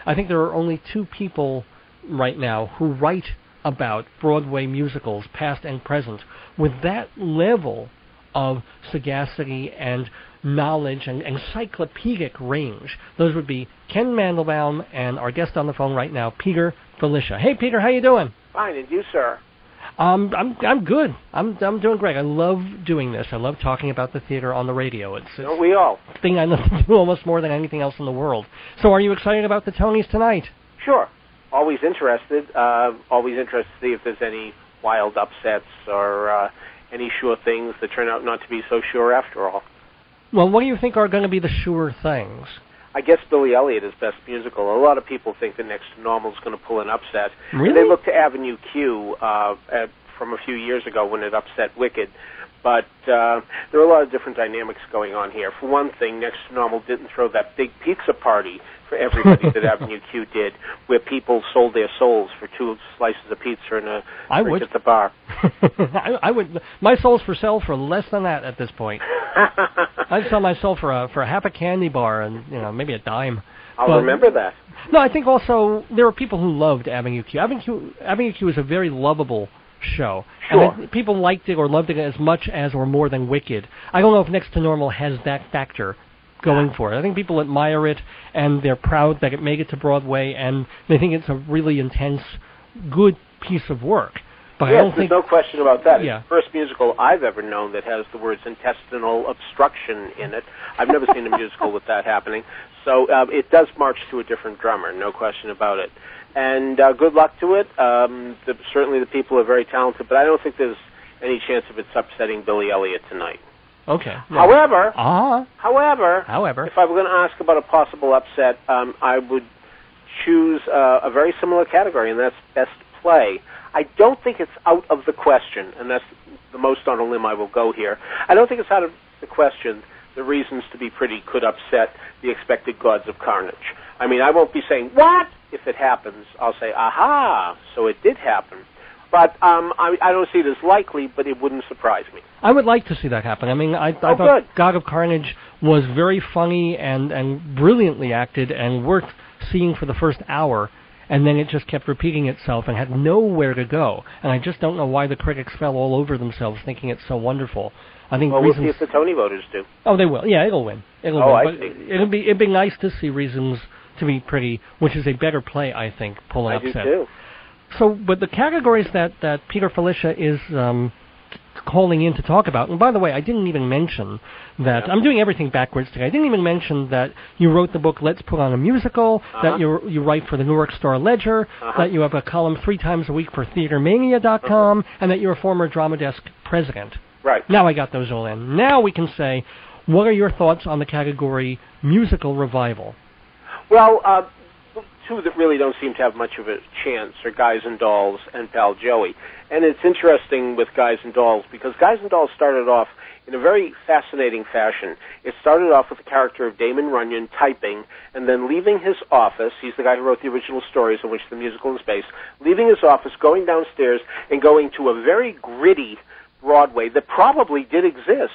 I think there are only two people right now who write about Broadway musicals, past and present, with that level of sagacity and knowledge and encyclopedic range. Those would be Ken Mandelbaum and our guest on the phone right now, Peter Filichia. Hey, Peter, how you doing? Fine, and you, sir? I'm good. I'm doing great. I love doing this. I love talking about the theater on the radio. Don't we all? It's a thing I love to do almost more than anything else in the world. So are you excited about the Tonys tonight? Sure. Always interested. Always interested to see if there's any wild upsets or any sure things that turn out not to be so sure after all. Well, what do you think are going to be the sure things? I guess Billy Elliot is Best Musical. A lot of people think that Next to Normal is going to pull an upset. Really? And they look to Avenue Q from a few years ago when it upset Wicked. But there are a lot of different dynamics going on here. For one thing, Next to Normal didn't throw that big pizza party for everybody that Avenue Q did, where people sold their souls for 2 slices of pizza and a drink at the bar. I would. My soul's for sale for less than that at this point. I'd sell my soul for a half a candy bar and maybe a dime. I'll remember that. No, I think also there were people who loved Avenue Q. Avenue Q is a very lovable show. Sure. And people liked it or loved it as much as or more than Wicked. I don't know if Next to Normal has that factor going for it. I think people admire it, and they're proud that it made it to Broadway, and they think it's a really intense, good piece of work. But yes, there's no question about that. Yeah. It's the first musical I've ever known that has the words intestinal obstruction in it. I've never seen a musical with that happening. So it does march to a different drummer, no question about it. And good luck to it. Certainly the people are very talented, but I don't think there's any chance of it's upsetting Billy Elliot tonight. Okay. No. However, if I were going to ask about a possible upset, I would choose a very similar category, and that's Best Play. I don't think it's out of the question, and that's the most on a limb I will go here. I don't think it's out of the question. The Reasons to Be Pretty could upset The Expected Gods of Carnage. I mean, I won't be saying, what? If it happens, I'll say, aha, so it did happen. But I don't see it as likely, but it wouldn't surprise me. I would like to see that happen. I mean, I thought good. God of Carnage was very funny and brilliantly acted and worth seeing for the first hour, and then it just kept repeating itself and had nowhere to go. And I just don't know why the critics fell all over themselves thinking it's so wonderful. I think we'll see if the Tony voters do. Oh, they will. Yeah, it'll win. It'll win. I see. It'd be nice to see Reasons to Be Pretty, which is a better play, I think, pull an upset. I do too. So, but the categories that Peter Filichia is calling in to talk about, and by the way, I didn't even mention that, I'm doing everything backwards today, I didn't even mention that you wrote the book Let's Put on a Musical, that you write for the New York Star Ledger, that you have a column 3 times a week for TheaterMania.com, and that you're a former Drama Desk president. Right. Now I got those all in. Now we can say, what are your thoughts on the category Musical Revival? Well, two that really don't seem to have much of a chance are Guys and Dolls and Pal Joey. And it's interesting with Guys and Dolls because Guys and Dolls started off in a very fascinating fashion. It started off with the character of Damon Runyon typing and then leaving his office. He's the guy who wrote the original stories on which the musical is based. Leaving his office, going downstairs, and going to a very gritty Broadway that probably did exist.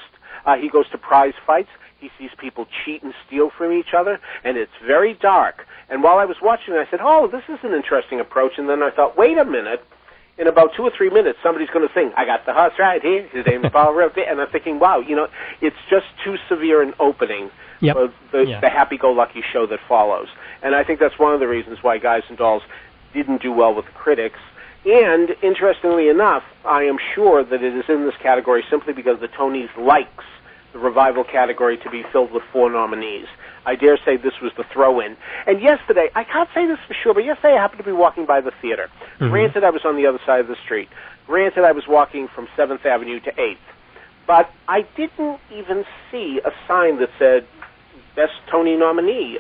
He goes to prize fights. He sees people cheat and steal from each other, and it's very dark. And while I was watching it, I said, oh, this is an interesting approach. And then I thought, wait a minute. In about 2 or 3 minutes, somebody's going to sing, I got the horse right here, his name is Paul Revere. And I'm thinking, wow, it's just too severe an opening for the happy-go-lucky show that follows. And I think that's one of the reasons why Guys and Dolls didn't do well with the critics. And, interestingly enough, I am sure that it is in this category simply because the Tonys likes the revival category to be filled with 4 nominees. I dare say this was the throw-in. And yesterday, I can't say this for sure, but yesterday I happened to be walking by the theater. Granted, I was on the other side of the street. Granted, I was walking from 7th Avenue to 8th. But I didn't even see a sign that said Best Tony nominee,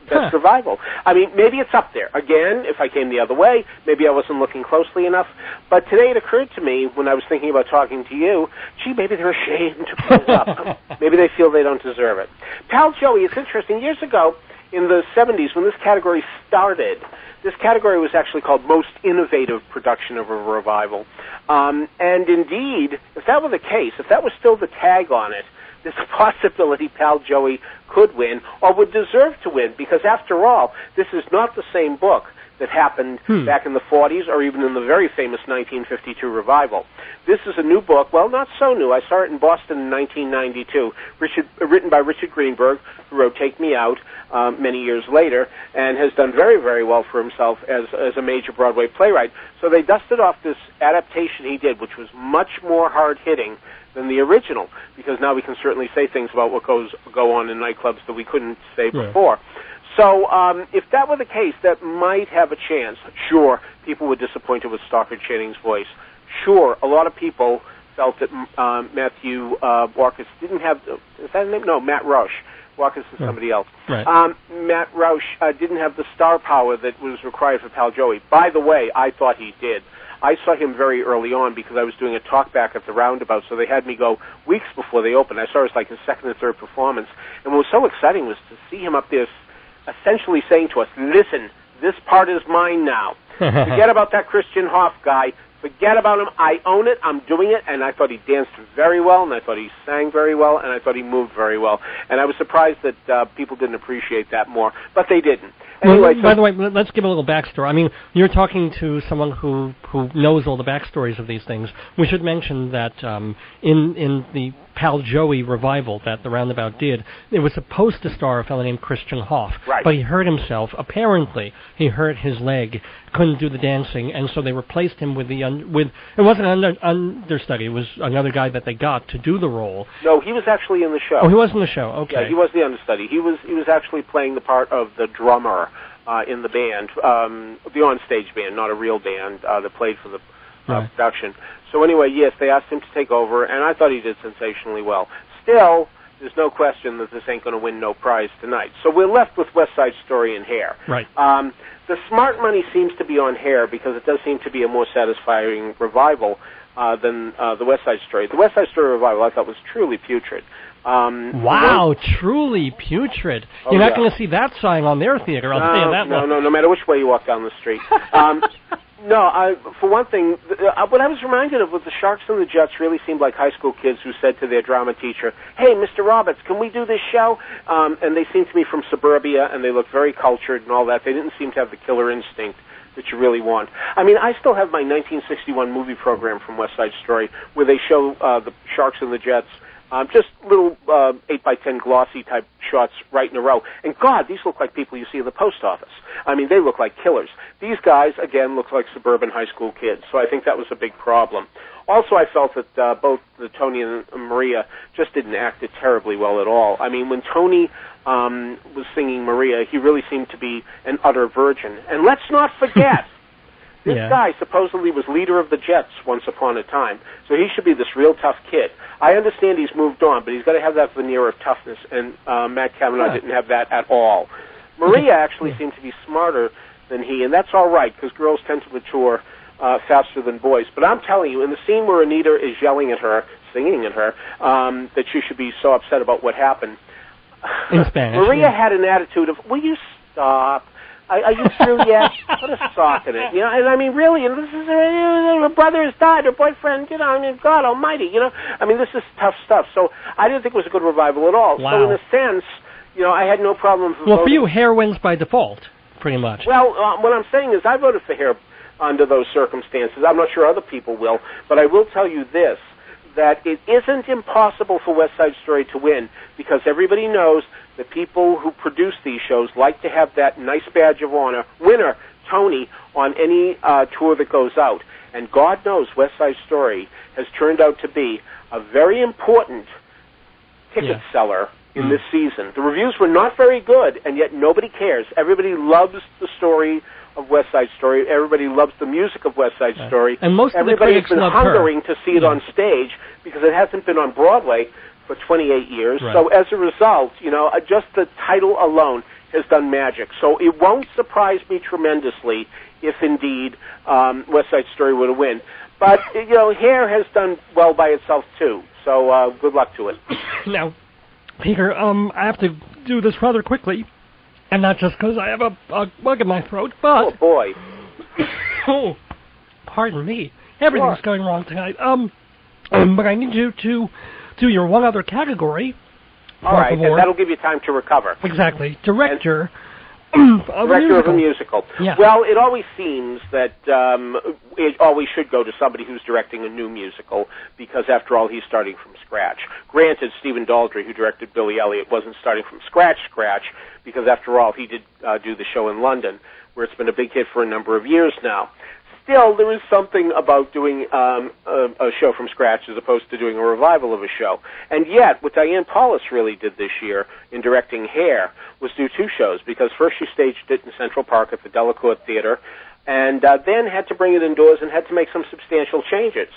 Best Revival. I mean, maybe it's up there. Again, if I came the other way, maybe I wasn't looking closely enough. But today it occurred to me when I was thinking about talking to you, gee, maybe they're ashamed to put it up. Maybe they feel they don't deserve it. Pal Joey, it's interesting. Years ago, in the 70s, when this category started, this category was actually called Most Innovative Production of a Revival. And indeed, if that were the case, if that was still the tag on it, there's a possibility Pal Joey could win or would deserve to win, because after all, this is not the same book that happened back in the 40s or even in the very famous 1952 revival. This is a new book. Well, not so new. I saw it in Boston in 1992, written by Richard Greenberg, who wrote Take Me Out many years later, and has done very, very well for himself as a major Broadway playwright. So they dusted off this adaptation he did, which was much more hard-hitting than the original, because now we can certainly say things about what go on in nightclubs that we couldn't say before. So if that were the case, that might have a chance. Sure, people were disappointed with Stockard Channing's voice. Sure, a lot of people felt that Matthew Warchus didn't have... Is that his name? No, Matt Roush. Warchus is somebody else. Right. Matt Roush didn't have the star power that was required for Pal Joey. By the way, I thought he did. I saw him very early on because I was doing a talkback at the Roundabout, so they had me go weeks before they opened. I saw it was like his second or third performance. And what was so exciting was to see him up there essentially saying to us, listen, this part is mine now. Forget about that Christian Hoff guy. Forget about him. I own it. I'm doing it. And I thought he danced very well, and I thought he sang very well, and I thought he moved very well. And I was surprised that people didn't appreciate that more, but they didn't. Anyway, by the way, let's give a little backstory. I mean, you're talking to someone who knows all the backstories of these things. We should mention that in the Pal Joey revival that the Roundabout did, it was supposed to star a fellow named Christian Hoff, right. But he hurt himself. Apparently, he hurt his leg, couldn't do the dancing, and so they replaced him with it wasn't an understudy. It was another guy that they got to do the role. No, he was actually in the show. Oh, he was in the show. Okay. Yeah, he was the understudy. He was actually playing the part of the drummer in the band, the onstage band, not a real band that played for the production. So anyway, yes, they asked him to take over, and I thought he did sensationally well. Still, there's no question that this ain't going to win no prize tonight. So we're left with West Side Story and Hair. Right. The smart money seems to be on Hair because it does seem to be a more satisfying revival than the West Side Story. The West Side Story revival I thought was truly putrid. Wow, truly putrid. You're not going to see that sign on their theater, I'll tell you that much. No matter which way you walk down the street. For one thing, what I was reminded of was the Sharks and the Jets really seemed like high school kids who said to their drama teacher, hey, Mr. Roberts, can we do this show? And they seemed to be from suburbia, and they looked very cultured and all that. They didn't seem to have the killer instinct that you really want. I mean, I still have my 1961 movie program from West Side Story where they show the Sharks and the Jets, just little 8x10 glossy type shots right in a row. And God, these look like people you see in the post office. I mean, they look like killers. These guys, again, look like suburban high school kids. So I think that was a big problem. Also, I felt that both Tony and Maria just didn't act it terribly well at all. I mean, when Tony was singing Maria, he really seemed to be an utter virgin. And let's not forget, this guy supposedly was leader of the Jets once upon a time, so he should be this real tough kid. I understand he's moved on, but he's got to have that veneer of toughness, and Matt Cavanaugh didn't have that at all. Maria actually seemed to be smarter than he, and that's all right, because girls tend to mature faster than boys. But I'm telling you, in the scene where Anita is yelling at her, singing at her, that she should be so upset about what happened, in Spanish, Maria had an attitude of, will you stop? Are you through yet? Put a sock in it. You know, and I mean, really, this is her brother has died, her boyfriend, you know, I mean, God almighty, you know. I mean, this is tough stuff. So I didn't think it was a good revival at all. Wow. So in a sense, you know, I had no problem for Well, voting. for you, Hair wins by default, pretty much. Well, what I'm saying is I voted for Hair under those circumstances. I'm not sure other people will, but I will tell you this, that it isn't impossible for West Side Story to win, because everybody knows that people who produce these shows like to have that nice badge of honor, winner, Tony, on any tour that goes out. And God knows West Side Story has turned out to be a very important ticket seller in this season. The reviews were not very good, and yet nobody cares. Everybody loves the story of West Side Story. Everybody loves the music of West Side Story. And most of the Everybody has critics been love hungering her. to see it on stage because it hasn't been on Broadway for 28 years. Right. So as a result, you know, just the title alone has done magic. So it won't surprise me tremendously if indeed West Side Story were to win. But, you know, Hair has done well by itself too. So good luck to it. Now, Peter, I have to do this rather quickly, and not just because I have a bug in my throat, but... Oh, boy. Oh, pardon me. Everything's going wrong tonight. But I need you to do your one other category. All right, and that'll give you time to recover. Exactly. Director of a musical. Yeah. Well, it always seems that it always should go to somebody who's directing a new musical, because after all, he's starting from scratch. Granted, Stephen Daldry, who directed Billy Elliot, wasn't starting from scratch, because after all, he did do the show in London, where it's been a big hit for a number of years now. Still, there is something about doing a show from scratch as opposed to doing a revival of a show. And yet, what Diane Paulus really did this year in directing Hair was do two shows, because first she staged it in Central Park at the Delacorte Theater, and then had to bring it indoors and had to make some substantial changes.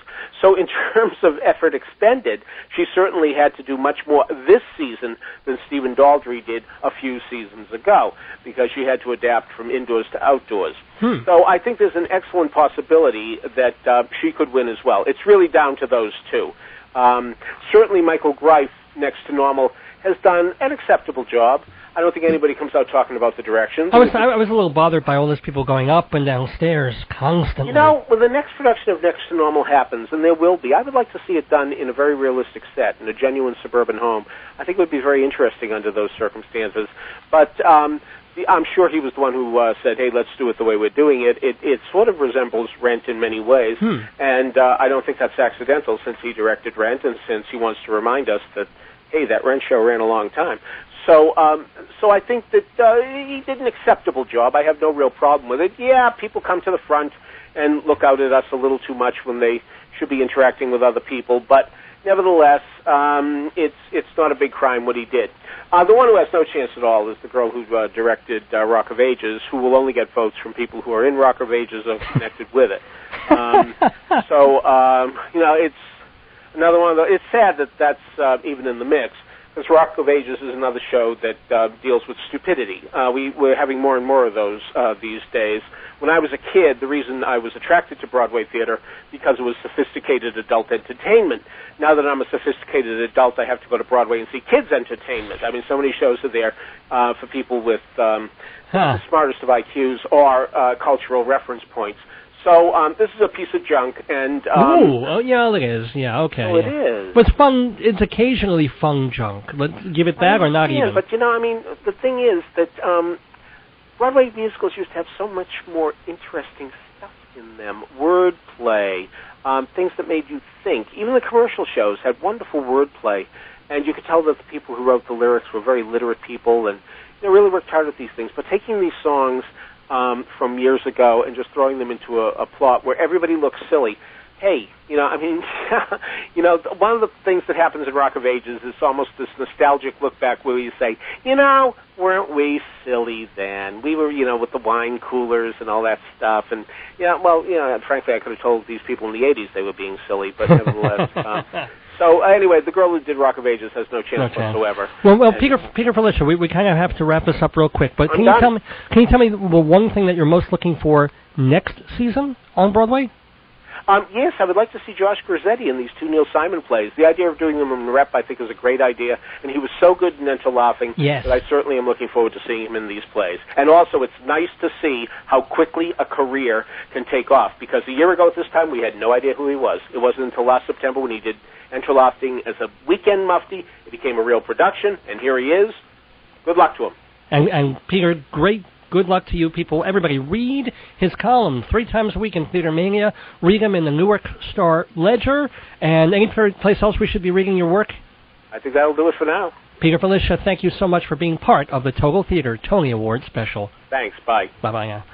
So in terms of effort expended, she certainly had to do much more this season than Stephen Daldry did a few seasons ago, because she had to adapt from indoors to outdoors. So I think there's an excellent possibility that she could win as well. It's really down to those two. Certainly Michael Greif, next to Normal, has done an acceptable job. I don't think anybody comes out talking about the directions. I was a little bothered by all those people going up and downstairs constantly. You know, when the next production of Next to Normal happens, and there will be, I would like to see it done in a very realistic set, in a genuine suburban home. I think it would be very interesting under those circumstances. But I'm sure he was the one who said, hey, let's do it the way we're doing it. It sort of resembles Rent in many ways, and I don't think that's accidental, since he directed Rent and since he wants to remind us that, hey, that Rent show ran a long time. So I think that he did an acceptable job. I have no real problem with it. Yeah, people come to the front and look out at us a little too much when they should be interacting with other people, but nevertheless, it's not a big crime what he did. The one who has no chance at all is the girl who directed Rock of Ages, who will only get votes from people who are in Rock of Ages or connected with it. You know, it's another one of those. It's sad that that's even in the mix, because Rock of Ages is another show that deals with stupidity. We're having more and more of those these days. When I was a kid, the reason I was attracted to Broadway theater, because it was sophisticated adult entertainment. Now that I'm a sophisticated adult, I have to go to Broadway and see kids' entertainment. I mean, so many shows are there for people with the smartest of IQs or cultural reference points. So this is a piece of junk, and yeah, it is. Yeah, okay. Well, it is. But it's fun. It's occasionally fun junk. Let's give it that, or not even. But you know, I mean, the thing is that Broadway musicals used to have so much more interesting stuff in them. Wordplay, things that made you think. Even the commercial shows had wonderful wordplay, and you could tell that the people who wrote the lyrics were very literate people, and they really worked hard at these things. But taking these songs from years ago and just throwing them into a plot where everybody looks silly. Hey, you know, I mean, you know, one of the things that happens in Rock of Ages is almost this nostalgic look back where you say, you know, weren't we silly then? We were, you know, with the wine coolers and all that stuff. And, yeah, well, you know, frankly, I could have told these people in the 80s they were being silly, but nevertheless. So anyway, the girl who did Rock of Ages has no chance whatsoever. Well, Peter Filichia, we kind of have to wrap this up real quick. But can you tell me the one thing that you're most looking for next season on Broadway? Yes, I would like to see Josh Grizzetti in these two Neil Simon plays. The idea of doing them in rep, I think, is a great idea, and he was so good in Enter Laughing that I certainly am looking forward to seeing him in these plays. And also, it's nice to see how quickly a career can take off, because a year ago at this time, we had no idea who he was. It wasn't until last September when he did Enter Laughing as a weekend mufti. It became a real production, and here he is. Good luck to him. And Peter, great. Good luck to you people. Everybody, read his column 3 times a week in Theater Mania. Read him in the Newark Star Ledger. And any place else we should be reading your work? I think that'll do it for now. Peter Filichia, thank you so much for being part of the Total Theater Tony Award special. Thanks. Bye. Bye-bye now.